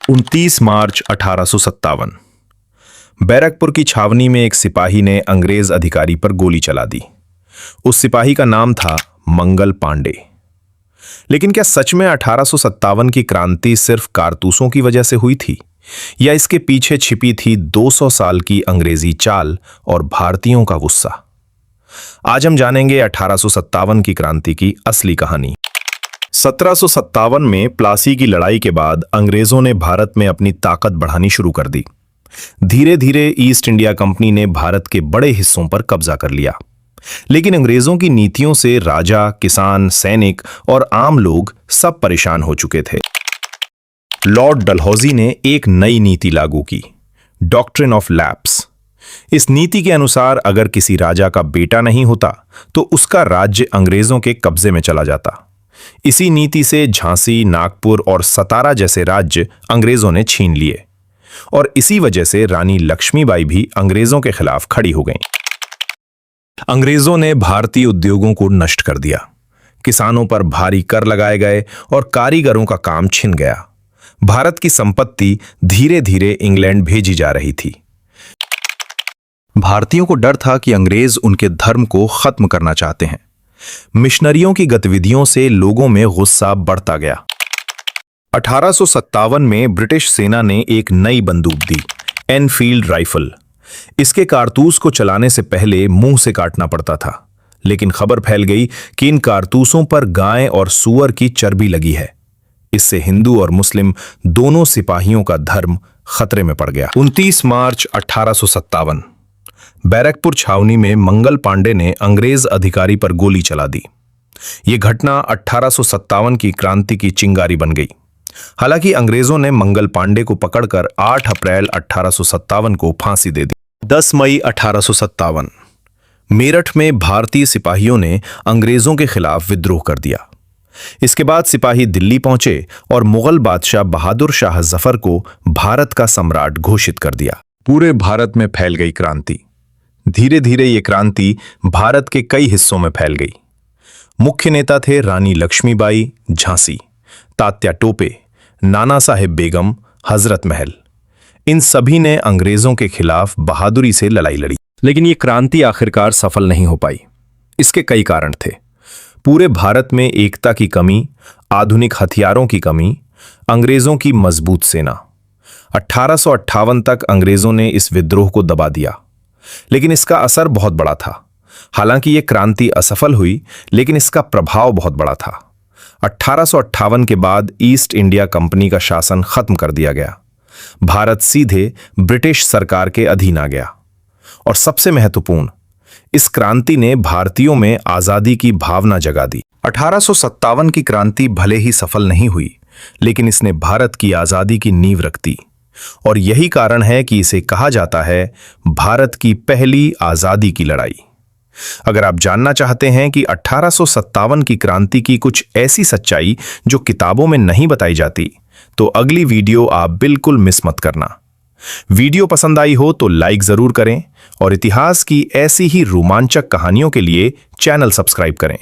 29 मार्च 1857 बैरकपुर की छावनी में एक सिपाही ने अंग्रेज अधिकारी पर गोली चला दी। उस सिपाही का नाम था मंगल पांडे। लेकिन क्या सच में 1857 की क्रांति सिर्फ कारतूसों की वजह से हुई थी, या इसके पीछे छिपी थी 200 साल की अंग्रेजी चाल और भारतीयों का गुस्सा? आज हम जानेंगे 1857 की क्रांति की असली कहानी। 1757 में प्लासी की लड़ाई के बाद अंग्रेजों ने भारत में अपनी ताकत बढ़ानी शुरू कर दी। धीरे धीरे ईस्ट इंडिया कंपनी ने भारत के बड़े हिस्सों पर कब्जा कर लिया। लेकिन अंग्रेजों की नीतियों से राजा, किसान, सैनिक और आम लोग सब परेशान हो चुके थे। लॉर्ड डलहौजी ने एक नई नीति लागू की, डॉक्ट्रिन ऑफ लैप्स। इस नीति के अनुसार अगर किसी राजा का बेटा नहीं होता तो उसका राज्य अंग्रेजों के कब्जे में चला जाता। इसी नीति से झांसी, नागपुर और सतारा जैसे राज्य अंग्रेजों ने छीन लिए और इसी वजह से रानी लक्ष्मीबाई भी अंग्रेजों के खिलाफ खड़ी हो गईं। अंग्रेजों ने भारतीय उद्योगों को नष्ट कर दिया, किसानों पर भारी कर लगाए गए और कारीगरों का काम छिन गया। भारत की संपत्ति धीरे धीरे इंग्लैंड भेजी जा रही थी। भारतीयों को डर था कि अंग्रेज उनके धर्म को खत्म करना चाहते हैं। मिशनरियों की गतिविधियों से लोगों में गुस्सा बढ़ता गया। 1857 में ब्रिटिश सेना ने एक नई बंदूक दी, एनफील्ड राइफल। इसके कारतूस को चलाने से पहले मुंह से काटना पड़ता था, लेकिन खबर फैल गई कि इन कारतूसों पर गाय और सूअर की चर्बी लगी है। इससे हिंदू और मुस्लिम दोनों सिपाहियों का धर्म खतरे में पड़ गया। 29 मार्च 1857 बैरकपुर छावनी में मंगल पांडे ने अंग्रेज अधिकारी पर गोली चला दी। यह घटना 1857 की क्रांति की चिंगारी बन गई। हालांकि अंग्रेजों ने मंगल पांडे को पकड़कर 8 अप्रैल 1857 को फांसी दे दी। 10 मई 1857 मेरठ में भारतीय सिपाहियों ने अंग्रेजों के खिलाफ विद्रोह कर दिया। इसके बाद सिपाही दिल्ली पहुंचे और मुगल बादशाह बहादुर शाह जफर को भारत का सम्राट घोषित कर दिया। पूरे भारत में फैल गई क्रांति। धीरे धीरे ये क्रांति भारत के कई हिस्सों में फैल गई। मुख्य नेता थे रानी लक्ष्मीबाई, झांसी, तात्या टोपे, नाना साहेब बेगम, हजरत महल। इन सभी ने अंग्रेजों के खिलाफ बहादुरी से लड़ाई लड़ी। लेकिन ये क्रांति आखिरकार सफल नहीं हो पाई। इसके कई कारण थे। पूरे भारत में एकता की कमी, आधुनिक हथियारों की कमी, अंग्रेजों की मजबूत सेना। 1858 तक अंग्रेजों ने इस विद्रोह को दबा दिया, लेकिन इसका असर बहुत बड़ा था। हालांकि यह क्रांति असफल हुई, लेकिन इसका प्रभाव बहुत बड़ा था। 1858 के बाद ईस्ट इंडिया कंपनी का शासन खत्म कर दिया गया। भारत सीधे ब्रिटिश सरकार के अधीन आ गया। और सबसे महत्वपूर्ण, इस क्रांति ने भारतीयों में आजादी की भावना जगा दी। 1857 की क्रांति भले ही सफल नहीं हुई, लेकिन इसने भारत की आजादी की नींव रख दी। और यही कारण है कि इसे कहा जाता है भारत की पहली आजादी की लड़ाई। अगर आप जानना चाहते हैं कि 1857 की क्रांति की कुछ ऐसी सच्चाई जो किताबों में नहीं बताई जाती, तो अगली वीडियो आप बिल्कुल मिस मत करना। वीडियो पसंद आई हो तो लाइक जरूर करें और इतिहास की ऐसी ही रोमांचक कहानियों के लिए चैनल सब्सक्राइब करें।